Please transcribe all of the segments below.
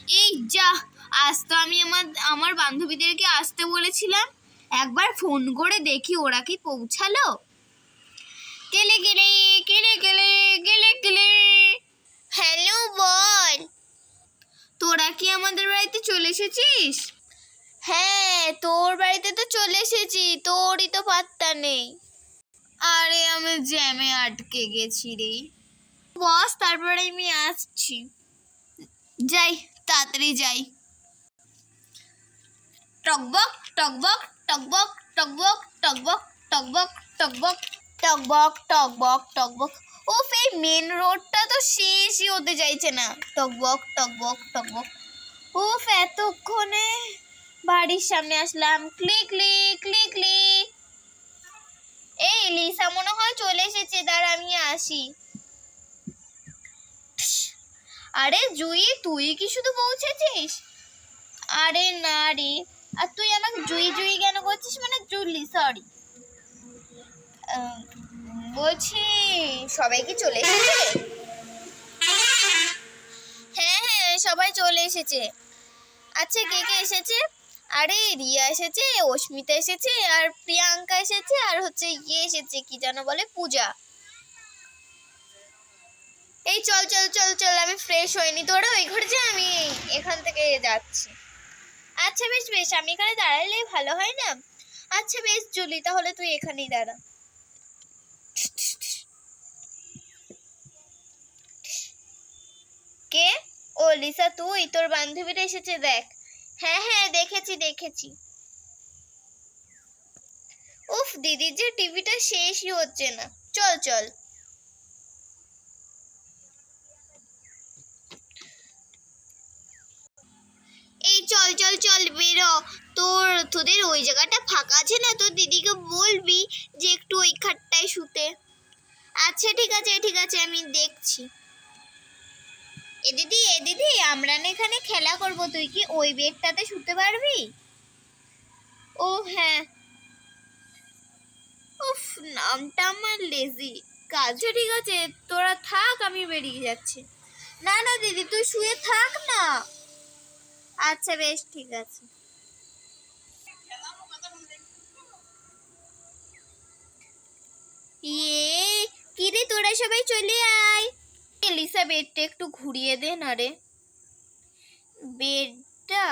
এই যা, আজ তো আমি আমার বান্ধবীদেরকে আসতে বলেছিলাম, একবার ফোন করে দেখি ওরা কি পৌঁছালো। কেলে কেলে কেলে কেলে কেলে কেলে। হ্যালো, বল। তোরা কি আমাদের বাড়িতে চলে এসেছিস? হ্যাঁ, তোর বাড়িতে তো চলে এসেছি, তোরই তো পাত্তা নেই। আরে আমি জ্যামে আটকে গেছি রে। বস, তারপরে আমি আসছি। যাই, তাড়াতাড়ি যাই। টকবক টকবক টকবক টকবক টকবক টকবক টকবক টকবক টকবক টকবক। ওফ, এই মেন রোডটা তো শেষই হতে চাইছে না। টকবক টকবক টকবক। উফ, এতক্ষণে বাড়ির সামনে আসলাম। Click click click click. এই লিসা মনে হয় চলে এসেছে, দাঁড়া আমি আসি। আরে জুই, তুই কি শুধু পৌঁছেছিস? আরে না রে, আর তুই আমাকে জুই জুই কেন করছিস? মানে জুলি, সরি। বলছি, সবাই কি চলে এসেছে? হ্যাঁ হ্যাঁ, সবাই চলে এসেছে। আচ্ছা, কে কে এসেছে? আরে রিয়া এসেছে, অস্মিতা এসেছে, আর প্রিয়াঙ্কা এসেছে, আর হচ্ছে ইয়ে এসেছে, কি যেন বলে, পূজা। এই চল চল চল চল, আমি ফ্রেশ হইনি, তোরা ওই ঘরে যা, আমি এখান থেকে যাচ্ছি। আচ্ছা বেশ বেশ, আমি এখানে দাঁড়ালেই ভালো হয় না? আচ্ছা বেশ জুলি, তাহলে তুই এখানেই দাঁড়া। কে? ও লিসা, তুই? তোর বান্ধবীরা এসেছে দেখ। হ্যাঁ হ্যাঁ, দেখেছি দেখেছি। উফ, দিদির যে টিভিটা শেষই হচ্ছে না। চল চল। এই চল চল চল, বেরো। তোদের ওই জায়গাটা ফাঁকা আছে না? তোর দিদিকে বলবি যে একটু ওই খাটটায় শুতে। আচ্ছা ঠিক আছে ঠিক আছে, আমি দেখছি। এ দিদি, আমরা না এখানে খেলা করব, তুই কি ওই বেডটাতে শুতে পারবি? ও হ্যাঁ। উফ, নামটা আমার লেজি কাজ। ঠিক আছে, তোরা থাক, আমি বেরিয়ে যাচ্ছি। না না দিদি, তুই শুয়ে থাক না। আচ্ছা বেশ ঠিক আছে। ইয়ে, কি রে, তোরা সবাই চলে আয়। লিসা, বেডটা একটু ঘুরিয়ে দে না রে, বেডটা।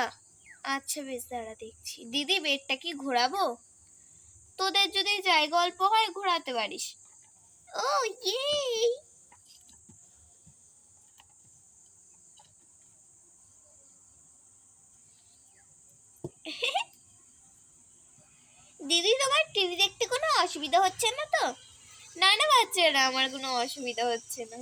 আচ্ছা বেশ, দাঁড়া দেখছি। দিদি, বেডটা কি ঘোরাবো? তোদের যদি জায়গা অল্প হয় ঘোরাতে পারিস। ও ইয়ে। দিদি, তোমার টিভি দেখতে কোনো অসুবিধা হচ্ছে না তো? না না বাচ্চারা, আমার কোনো অসুবিধা হচ্ছে না।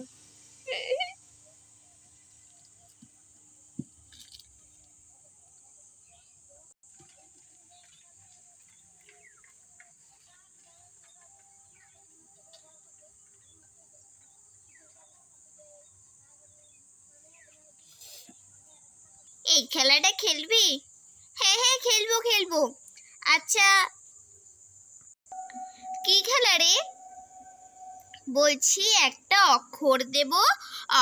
এই খেলাটা খেলবি? হ্যাঁ হ্যাঁ, খেলবো খেলবো। আচ্ছা, কি খেলা রে? বলছি একটা অক্ষর দেব,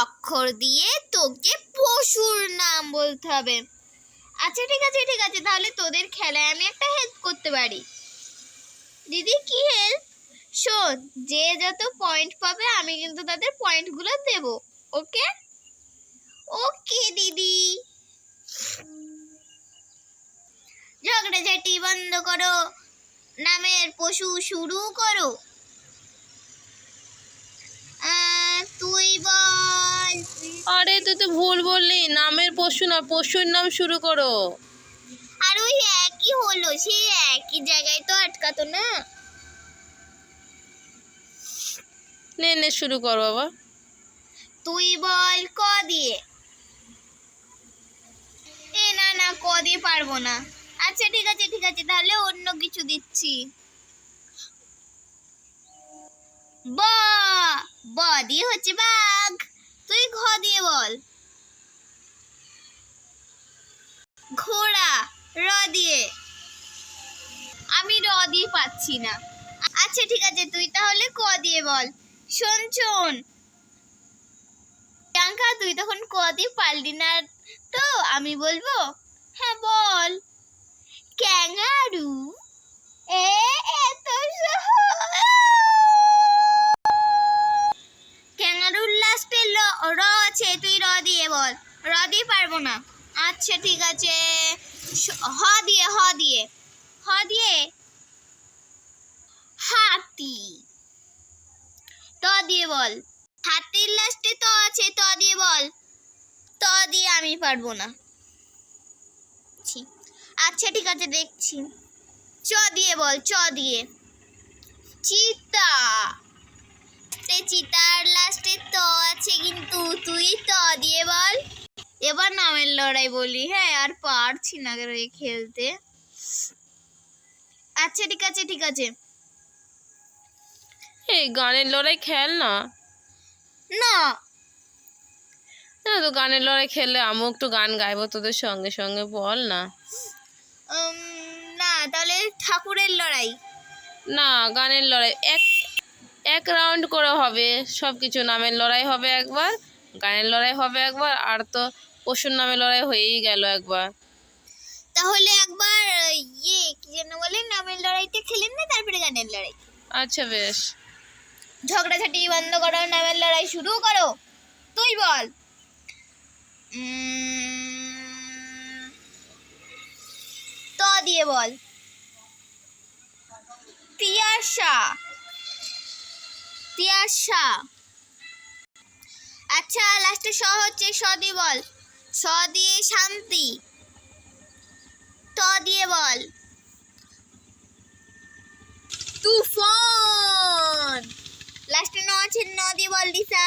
অক্ষর দিয়ে তোকে পশুর নাম বলতে হবে। আচ্ছা ঠিক আছে ঠিক আছে, তাহলে তোদের খেলায় আমি একটা হেল্প করতে পারি। দিদি, কি হেল্প? শোন, যে যত পয়েন্ট পাবে আমি কিন্তু তাদের পয়েন্টগুলো দেব। ওকে? ওকে দিদি। ঝগড়াঝাটি বন্ধ করো, নামের পশু শুরু করো। তুই বল। আরে তুই তো ভুল বললি, নামের পশু না, পশুর নাম শুরু করো। আর ওই একই হলো, সে একই জায়গায় তো আটকাতো না। নে নে, শুরু কর বাবা। তুই বল ক দিয়ে। এ না না, ক দিয়ে পারবো না। আচ্ছা ঠিক আছে ঠিক আছে, তাহলে অন্য কিছু দিচ্ছি। ব, ব দিয়ে হচ্ছে বাঘ। তুই ঘ দিয়ে বল। ঘোড়া, র দিয়ে। আমি র দিয়ে পাচ্ছি না। আচ্ছা ঠিক আছে, তুই তাহলে ক দিয়ে বল। শোন শোন প্রিয়াঙ্কা, তুই তখন ক দিয়ে পারলি না তো, আমি বলবো? হ্যাঁ বল। ক্যাঙ্গারু। এত সহজ। ক্যাঙ্গারুর লাস্টে র আছে, তুই র দিয়ে বল। র দিয়ে পারবো না। আচ্ছা ঠিক আছে, হ দিয়ে হাতি। ত দিয়ে বল। হাতির লাস্টে ত আছে, ত দিয়ে বল। ত দিয়ে আমি পারবো না। আচ্ছা ঠিক আছে, দেখছি। চ দিয়ে বল, চ দিয়ে। চিতা। চিতার লাস্টে ত আছে, কিন্তু তুই ত দিয়ে বল। এবার নামের লড়াই বলি, হ্যাঁ আর পারছি না রে খেলতে। আচ্ছা ঠিক আছে। এই গানের লড়াই খেল না। না না তো গানের লড়াই খেললে আমিও একটু গান গাইবো তোদের সঙ্গে সঙ্গে, বল না। না তাহলে ঠাকুরের লড়াই। না, গানের লড়াই এক রাউন্ড করে হবে সব কিছু। নামের লড়াই হবে একবার, গানের লড়াই হবে একবার, আর তো পশুর নামের লড়াই হয়েই গেল একবার। তাহলে একবার কি যেন বলে, নামের লড়াইতে খেলেন না, তারপরে গানের লড়াই। আচ্ছা বেশ। ঝগড়াঝাটি বন্ধ করো, নামের লড়াই শুরু করো। তুই বল। ত দিয়ে বল। তিয়াশা। আচ্ছা লাস্টে স হচ্ছে, স দিয়ে বল। স দিয়ে শান্তি। ত দিয়ে বল। তুফান। লাস্টে ন আছে, ন দিয়ে বল দিশা।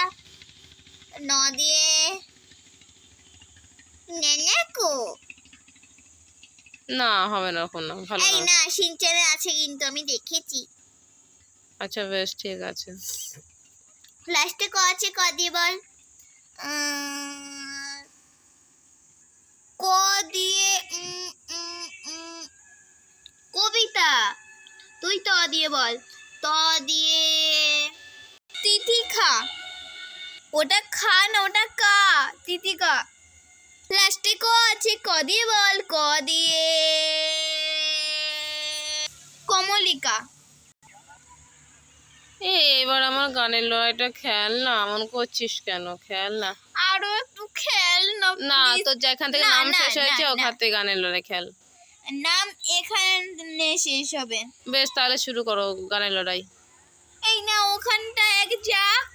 ন দিয়ে নেনেকো। না হবে না, এখন না, ভালো এই না। না, সিনচানে আছে কিন্তু, আমি দেখেছি। আচ্ছা বেশ ঠিক আছে। লাস্টে ক আছে, ক দিয়ে বল। ক দিয়ে কবিতা। তুই ত দিয়ে বল। ত দিয়ে তিথিকা। ওটা খা না, ওটা কা। তিথিকা। লাস্টে ক আছে, ক দিয়ে বল। ক দিয়ে কমলিকা। এবার আমার গানের লড়াইটা খেল না, এমন করছিস কেন? খেল না। আরো একটু খেল না। না, তো যেখান থেকে নাম শেষ হয়েছে ওখান থেকে গানের লড়াই খেল। নাম এখানে শেষ হবে। বেশ তাহলে শুরু করো গানের লড়াই। এই না, ওখানটা এক যাক।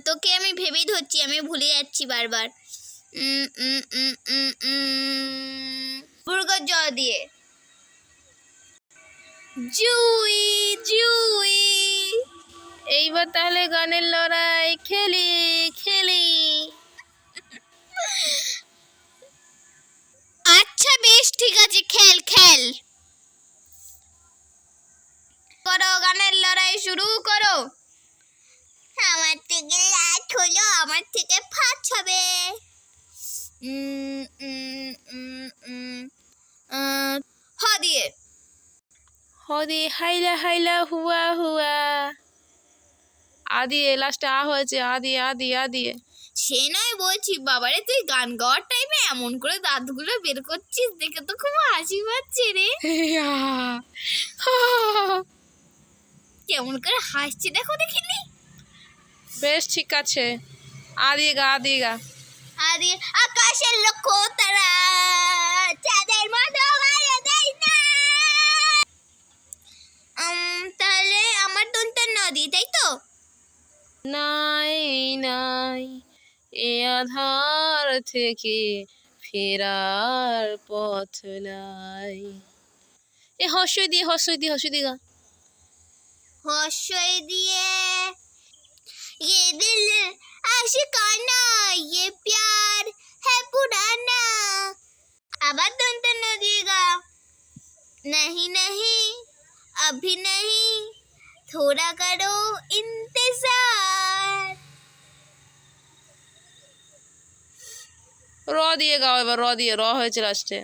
তোকে আমি ভেবেই ধরছি, আমি ভুলে যাচ্ছি বারবার। বুর্গর জ দিয়ে। জুই। এইবার তাহলে গানের লড়াই খেলি। আচ্ছা বেশ ঠিক আছে, খেল করো, গানের লড়াই শুরু করো। আমার থেকে লাট হলো, আমার থেকে ফাঁস হবে। হ দিয়ে। হদি হাইলা হুয়া। আ দিয়ে লাস্টে আ হয়েছে, আ দিয়ে। সে নয় বলছি, বাবারে তুই গান গাওয়ার টাইমে এমন করে দাঁতগুলো বের করছিস, দেখে তো খুব হাসি পাচ্ছে রে। কেমন করে হাসছে দেখো, দেখিনি? বেশ ঠিক আছে, আ দিয়ে গা। আরে আকাশের লক্ষ্য তারা চাঁদের মতো গায়ে দেয় না। তাহলে আমার দন্তার নদী, তাই তো? নাই এ আধার থেকে ফেরার পথ নাই। এ হর্ষই দিয়ে গা। হর্ষই দিয়ে। ये दिल आशिकाना, ये प्यार है पुराना। आवाज दंत न दिएगा। नहीं अभी नहीं, थोड़ा करो इंतजार। র দিয়ে গাও এবার, র হয়েছে লাস্টে।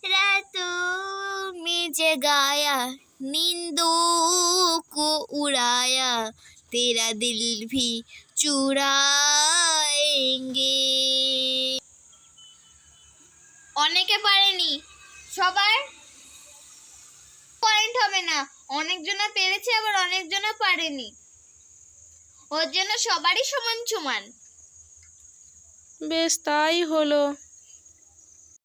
रातों में जगाया नींदों को उड़ाया तेरा दिल भी चुराएंगे। অনেকে পারেনি, সবার পয়েন্ট হবে না, অনেকজনা পেরেছে আবার অনেকজনা পারেনি, ওর জন্য সবারই সমান সমান। বেশ তাই হলো।